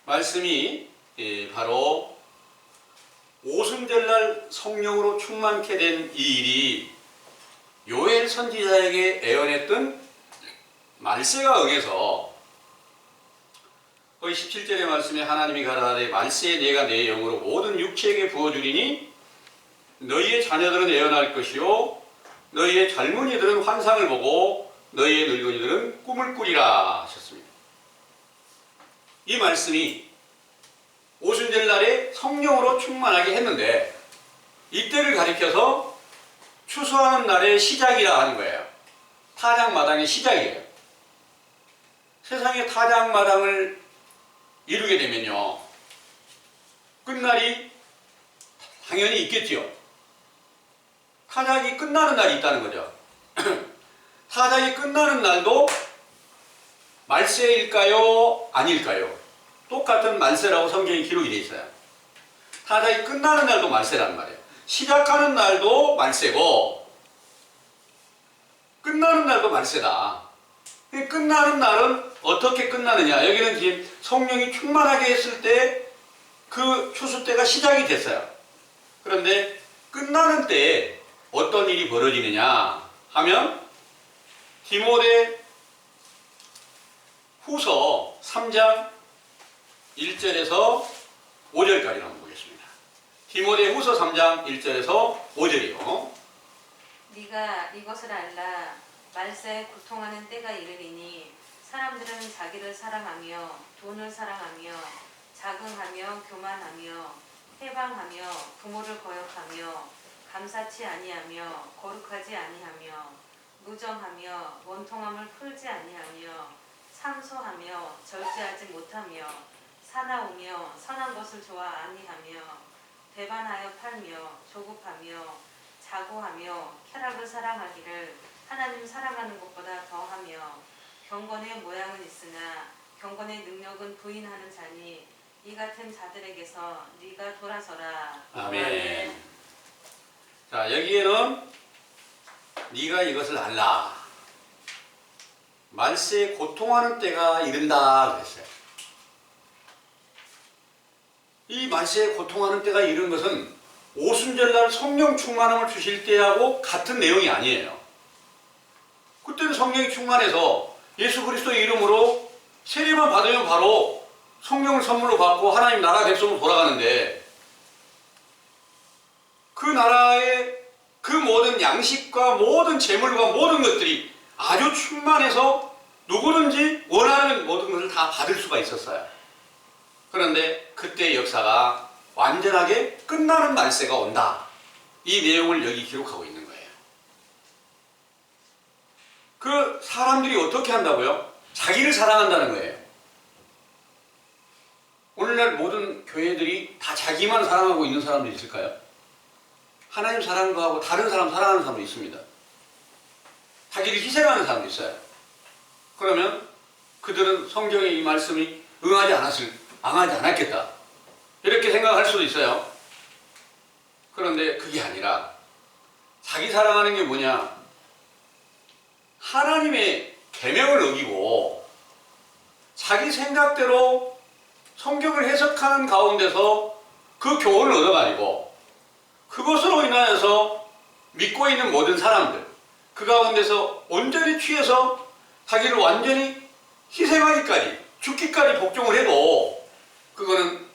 말씀이 바로 오순절날 성령으로 충만케 된 이 일이 요엘 선지자에게 예언했던 말세가 응해서 거기 17절의 말씀에 하나님이 가라사대 말세에 내가 내 영으로 모든 육체에게 부어주리니 너희의 자녀들은 예언할 것이요 너희의 젊은이들은 환상을 보고 너희의 늙은이들은 꿈을 꾸리라 하셨습니다. 이 말씀이 오순절날에 성령으로 충만하게 했는데 이때를 가리켜서 추수하는 날의 시작이라 하는 거예요. 타작마당의 시작이에요. 세상에 타작마당을 이루게 되면요, 끝날이 당연히 있겠지요. 타작이 끝나는 날이 있다는 거죠. 타작이 끝나는 날도 말세일까요? 아닐까요? 똑같은 말세라고 성경에 기록이 되어 있어요. 타작이 끝나는 날도 말세라는 말이에요. 시작하는 날도 말세고 끝나는 날도 말세다. 끝나는 날은 어떻게 끝나느냐? 여기는 지금 성령이 충만하게 했을 때 그 추수 때가 시작이 됐어요. 그런데 끝나는 때에 어떤 일이 벌어지느냐 하면 디모데 후서 3장 1절에서 5절까지 한번 보겠습니다. 디모데 후서 3장 1절에서 5절이요. 네가 이것을 알라. 말세에 고통하는 때가 이르리니 사람들은 자기를 사랑하며 돈을 사랑하며 자긍하며 교만하며 해방하며 부모를 거역하며 감사치 아니하며 거룩하지 아니하며 무정하며 원통함을 풀지 아니하며 상소하며 절제하지 못하며 사나우며 선한 것을 좋아 아니하며 배반하여 팔며 조급하며 자고하며 쾌락을 사랑하기를 하나님 사랑하는 것보다 더하며 경건의 모양은 있으나 경건의 능력은 부인하는 자니 이 같은 자들에게서 네가 돌아서라. 아멘. 자, 여기에는 네가 이것을 알라. 말세에 고통하는 때가 이른다 그랬어요. 이 말세에 고통하는 때가 이른 것은 오순절날 성령 충만함을 주실 때하고 같은 내용이 아니에요. 그때는 성령이 충만해서 예수 그리스도의 이름으로 세례만 받으면 바로 성령을 선물로 받고 하나님 나라 백성으로 돌아가는데, 그 나라의 그 모든 양식과 모든 재물과 모든 것들이 아주 충만해서 누구든지 원하는 모든 것을 다 받을 수가 있었어요. 그런데 그때의 역사가 완전하게 끝나는 말세가 온다. 이 내용을 여기 기록하고 있는 거예요. 그 사람들이 어떻게 한다고요? 자기를 사랑한다는 거예요. 오늘날 모든 교회들이 다 자기만 사랑하고 있는 사람들이 있을까요? 하나님 사랑도 하고 다른 사람 사랑하는 사람도 있습니다. 자기를 희생하는 사람도 있어요. 그러면 그들은 성경의 이 말씀이 응하지 않았겠다. 이렇게 생각할 수도 있어요. 그런데 그게 아니라 자기 사랑하는 게 뭐냐? 하나님의 계명을 어기고 자기 생각대로 성경을 해석하는 가운데서 그 교훈을 얻어가지고 그것으로 인하여서 믿고 있는 모든 사람들, 그 가운데서 온전히 취해서 자기를 완전히 희생하기까지, 죽기까지 복종을 해도 그거는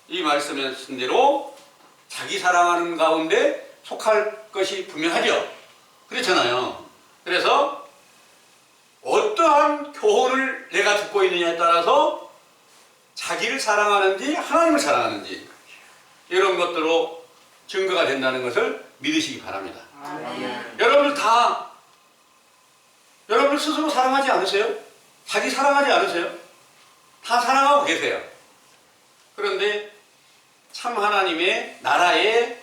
이 말씀에 쓴 대로 자기 사랑하는 가운데 속할 것이 분명하죠. 그렇잖아요. 그래서 어떠한 교훈을 내가 듣고 있느냐에 따라서 자기를 사랑하는지 하나님을 사랑하는지 이런 것들로 증거가 된다는 것을 믿으시기 바랍니다. 아멘. 여러분들 스스로 사랑하지 않으세요? 자기 사랑하지 않으세요? 다 사랑하고 계세요. 그런데 참 하나님의 나라의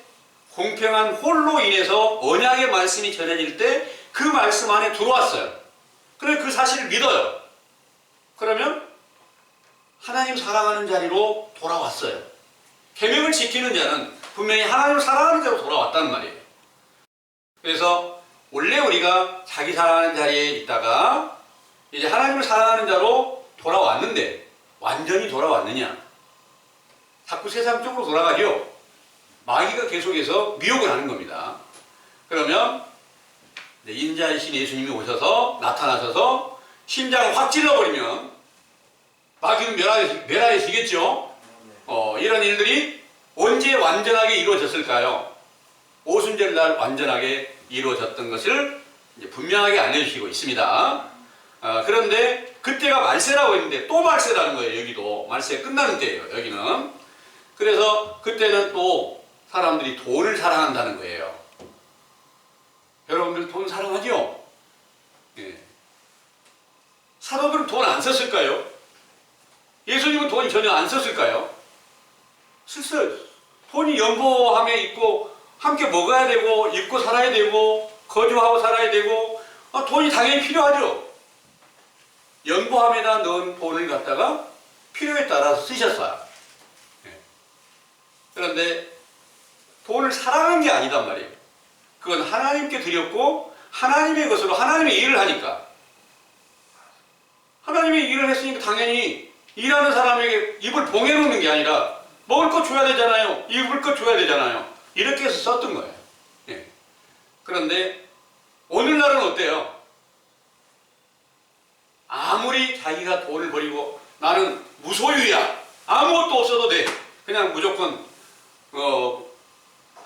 공평한 홀로 인해서 언약의 말씀이 전해질 때 그 말씀 안에 들어왔어요. 그래 그 사실을 믿어요. 그러면 하나님 사랑하는 자리로 돌아왔어요. 계명을 지키는 자는 분명히 하나님을 사랑하는 자로 돌아왔다는 말이에요. 그래서 원래 우리가 자기 사랑하는 자리에 있다가 이제 하나님을 사랑하는 자로 돌아왔는데 완전히 돌아왔느냐? 자꾸 세상 쪽으로 돌아가죠. 마귀가 계속해서 미혹을 하는 겁니다. 그러면 인자이신 예수님이 오셔서 나타나셔서 심장을 확 찔러버리면 마귀는 멸하시겠죠. 이런 일들이 언제 완전하게 이루어졌을까요? 오순절날 완전하게 이루어졌던 것을 이제 분명하게 알려주시고 있습니다. 그런데 그때가 말세라고 했는데 또 말세라는 거예요. 여기도 말세가 끝나는 때예요. 여기는. 그래서 그때는 또 사람들이 돈을 사랑한다는 거예요. 여러분들 돈 사랑하죠? 예. 사도들은 돈 안 썼을까요? 예수님은 돈 전혀 안 썼을까요? 썼어요. 돈이 연보함에 있고 함께 먹어야 되고 입고 살아야 되고 거주하고 살아야 되고 돈이 당연히 필요하죠. 연보함에다 넣은 돈을 갖다가 필요에 따라서 쓰셨어요. 예. 그런데 돈을 사랑한 게 아니단 말이에요. 그건 하나님께 드렸고 하나님의 것으로 하나님의 일을 하니까, 하나님의 일을 했으니까 당연히 일하는 사람에게 입을 봉해놓는 게 아니라 먹을 거 줘야 되잖아요. 입을 거 줘야 되잖아요. 이렇게 해서 썼던 거예요. 예. 그런데 오늘날은 어때요? 아무리 자기가 돈을 버리고 나는 무소유야, 아무것도 없어도 돼, 그냥 무조건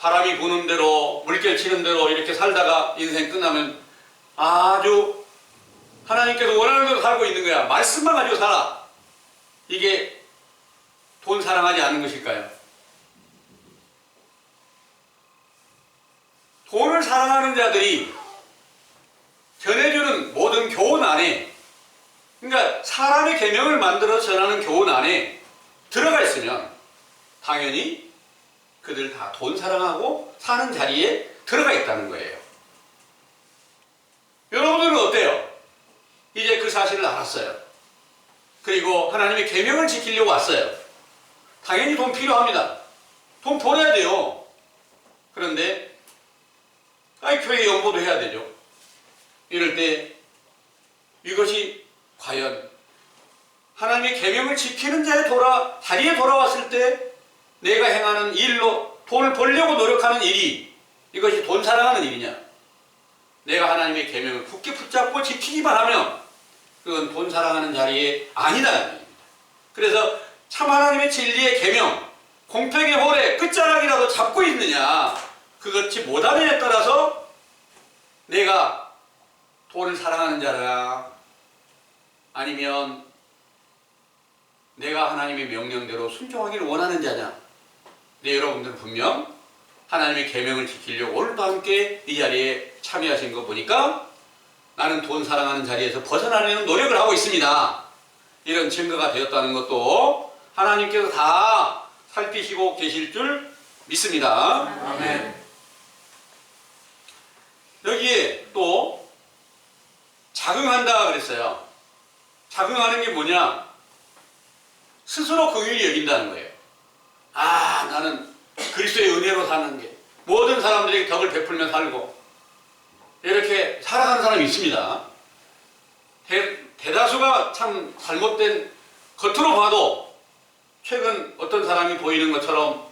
바람이 부는 대로 물결 치는 대로 이렇게 살다가 인생 끝나면 아주 하나님께서 원하는 대로 살고 있는 거야. 말씀만 가지고 살아. 이게 돈 사랑하지 않는 것일까요? 돈을 사랑하는 자들이 전해주는 모든 교훈 안에, 그러니까 사람의 계명을 만들어 전하는 교훈 안에 들어가 있으면 당연히 그들 다 돈 사랑하고 사는 자리에 들어가 있다는 거예요. 여러분들은 어때요? 이제 그 사실을 알았어요. 그리고 하나님의 계명을 지키려고 왔어요. 당연히 돈 필요합니다. 돈 벌어야 돼요. 그런데 교회 연보도 해야 되죠. 이럴 때 이것이 과연 하나님의 계명을 지키는 자의 자리에 돌아왔을 때 내가 행하는 일로 돈을 벌려고 노력하는 일이 이것이 돈 사랑하는 일이냐? 내가 하나님의 계명을 굳게 붙잡고 지키기만 하면 그건 돈 사랑하는 자리에 아니다는 얘기입니다. 그래서 참 하나님의 진리의 계명, 공평의 홀에 끝자락이라도 잡고 있느냐, 그것이 못하느냐에 따라서 내가 돈을 사랑하는 자라 아니면 내가 하나님의 명령대로 순종하기를 원하는 자냐. 네, 여러분들은 분명 하나님의 계명을 지키려고 오늘도 함께 이 자리에 참여하신 거 보니까 나는 돈 사랑하는 자리에서 벗어나려는 노력을 하고 있습니다. 이런 증거가 되었다는 것도 하나님께서 다 살피시고 계실 줄 믿습니다. 아멘. 여기에 또 자긍한다 그랬어요. 자긍하는 게 뭐냐? 스스로 긍휼히 여긴다는 거예요. 나는 그리스도의 은혜로 사는 게 모든 사람들에게 덕을 베풀며 살고 이렇게 살아가는 사람이 있습니다. 대다수가 참 잘못된, 겉으로 봐도 최근 어떤 사람이 보이는 것처럼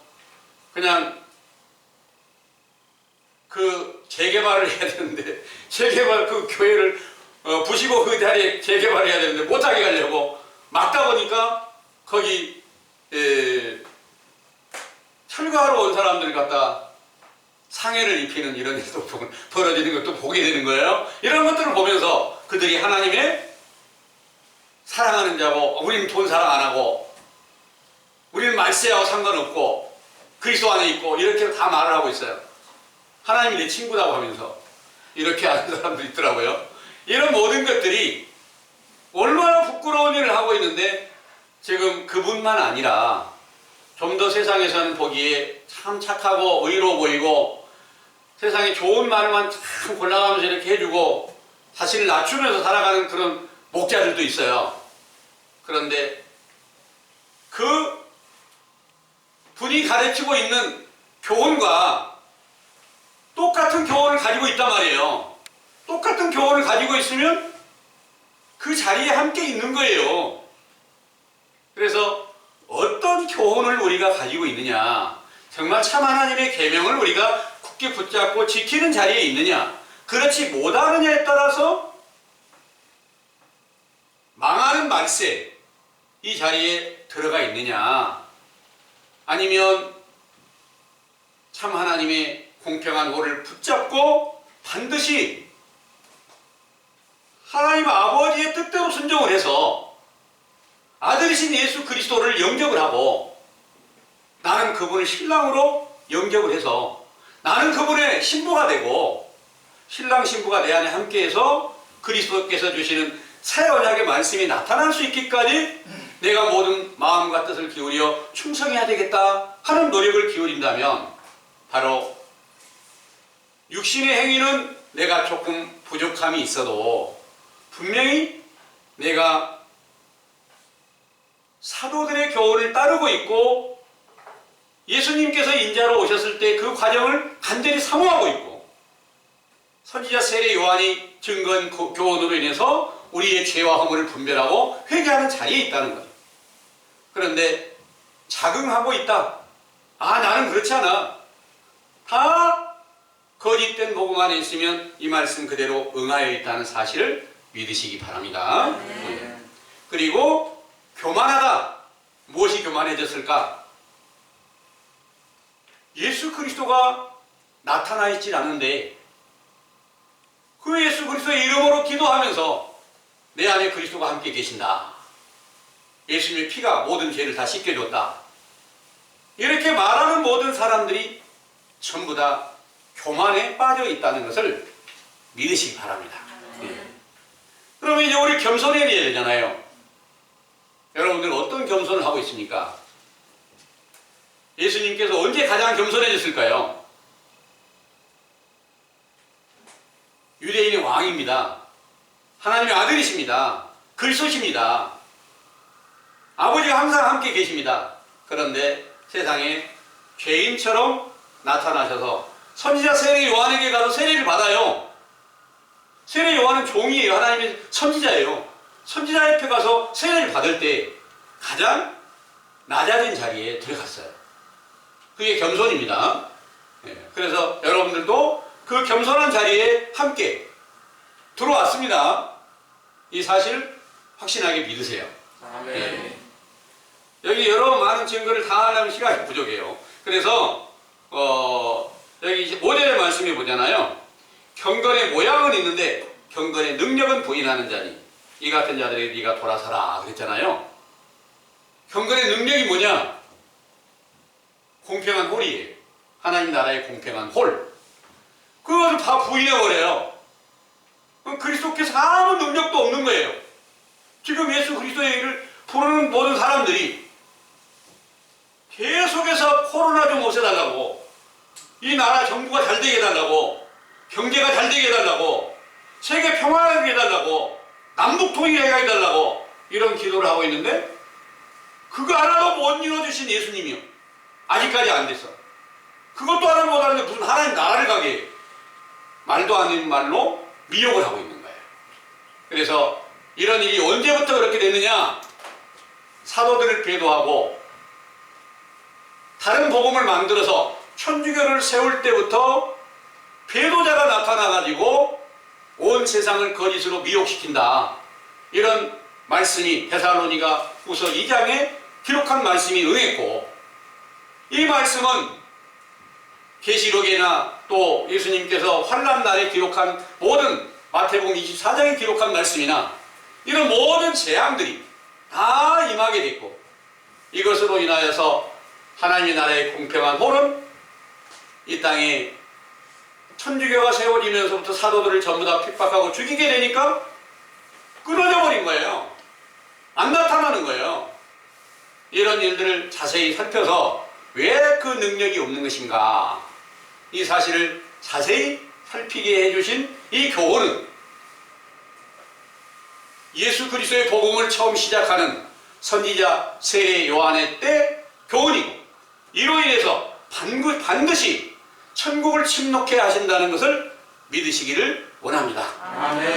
그냥 그 재개발을 해야 되는데 그 교회를 부시고 그 자리에 재개발을 해야 되는데 못하게 하려고 막다 보니까 거기 철거하러 온 사람들 갖다 상해를 입히는 이런 일도 벌어지는 것도 보게 되는 거예요. 이런 것들을 보면서 그들이 하나님의 사랑하는 자고, 우리는 돈 사랑 안 하고, 우리는 말세하고 상관없고, 그리스도 안에 있고, 이렇게 다 말을 하고 있어요. 하나님이 내 친구라고 하면서 이렇게 하는 사람도 있더라고요. 이런 모든 것들이 얼마나 부끄러운 일을 하고 있는데 지금 그분만 아니라 좀 더 세상에서는 보기에 참 착하고 의로워 보이고 세상에 좋은 말만 참 골라가면서 이렇게 해주고 자신을 낮추면서 살아가는 그런 목자들도 있어요. 그런데 그 분이 가르치고 있는 교훈과 똑같은 교훈을 가지고 있단 말이에요. 똑같은 교훈을 가지고 있으면 그 자리에 함께 있는 거예요. 그래서 어떤 교훈을 우리가 가지고 있느냐, 정말 참 하나님의 계명을 우리가 굳게 붙잡고 지키는 자리에 있느냐, 그렇지 못하느냐에 따라서 망하는 말세 이 자리에 들어가 있느냐, 아니면 참 하나님의 공평한 홀을 붙잡고 반드시 하나님 아버지의 뜻대로 순종을 해서 아들이신 예수 그리스도를 영접을 하고 나는 그분을 신랑으로 영접을 해서 나는 그분의 신부가 되고 신랑 신부가 내 안에 함께해서 그리스도께서 주시는 새 언약의 말씀이 나타날 수 있기까지 내가 모든 마음과 뜻을 기울여 충성해야 되겠다 하는 노력을 기울인다면 바로 육신의 행위는 내가 조금 부족함이 있어도 분명히 내가 사도들의 교훈을 따르고 있고 예수님께서 인자로 오셨을 때 그 과정을 간절히 사모하고 있고 선지자 세례 요한이 증거한 교훈으로 인해서 우리의 죄와 허물을 분별하고 회개하는 자리에 있다는 거죠. 그런데 자긍하고 있다. 나는 그렇지 않아. 다 거짓된 복음 안에 있으면 이 말씀 그대로 응하여 있다는 사실을 믿으시기 바랍니다. 네. 그리고 교만하다. 무엇이 교만해졌을까? 예수 그리스도가 나타나 있질 않은데 그 예수 그리스도의 이름으로 기도하면서 내 안에 그리스도가 함께 계신다. 예수님의 피가 모든 죄를 다 씻겨줬다. 이렇게 말하는 모든 사람들이 전부 다 교만에 빠져 있다는 것을 믿으시기 바랍니다. 그러면 이제 우리 겸손해야 되잖아요. 여러분들 어떤 겸손을 하고 있습니까? 예수님께서 언제 가장 겸손해졌을까요? 유대인의 왕입니다. 하나님의 아들이십니다. 그리스도십니다. 아버지가 항상 함께 계십니다. 그런데 세상에 죄인처럼 나타나셔서 선지자 세례 요한에게 가서 세례를 받아요. 세례 요한은 종이에요. 하나님의 선지자예요. 선지자 옆에 가서 세례를 받을 때 가장 낮아진 자리에 들어갔어요. 그게 겸손입니다. 그래서 여러분들도 그 겸손한 자리에 함께 들어왔습니다. 이 사실 확신하게 믿으세요. 아멘. 여기 여러 많은 증거를 다 하려면 시간이 부족해요. 그래서 여기 이제 5절의 말씀에 보잖아요. 경건의 모양은 있는데 경건의 능력은 부인하는 자니 이 같은 자들에게 네가 돌아서라 그랬잖아요. 경건의 능력이 뭐냐? 공평한 홀이에요. 하나님 나라의 공평한 홀. 그것을 다 부인해버려요. 그리스도께서 아무 능력도 없는 거예요. 지금 예수 그리스도의 일을 부르는 모든 사람들이 계속해서 코로나 좀 없애달라고, 이 나라 정부가 잘 되게 해달라고, 경제가 잘 되게 해달라고, 세계 평화하게 해달라고, 남북 통일하게 해달라고 이런 기도를 하고 있는데 그거 하나도 못 이뤄주신 예수님이요. 아직까지 안 됐어. 그것도 하나 못하는데 무슨 하나님 나라를 가게 해요. 말도 안 되는 말로 미혹을 하고 있는 거예요. 그래서 이런 일이 언제부터 그렇게 됐느냐? 사도들을 배도하고 다른 복음을 만들어서 천주교를 세울 때부터 배도자가 나타나가지고 온 세상을 거짓으로 미혹시킨다. 이런 말씀이 데살로니가 후서 2장에 기록한 말씀이 응했고, 이 말씀은 계시록이나 또 예수님께서 환난 날에 기록한 모든 마태복음 24장에 기록한 말씀이나 이런 모든 재앙들이 다 임하게 됐고, 이것으로 인하여서 하나님의 나라의 공평한 홀은 이 땅에 천주교가 세워지면서부터 사도들을 전부 다 핍박하고 죽이게 되니까 끊어져 버린 거예요. 안 나타나는 거예요. 이런 일들을 자세히 살펴서 왜 그 능력이 없는 것인가, 이 사실을 자세히 살피게 해주신 이 교훈은 예수 그리스도의 복음을 처음 시작하는 선지자 세례 요한의 때 교훈이고, 이로 인해서 반드시 천국을 침노케 하신다는 것을 믿으시기를 원합니다. 아멘.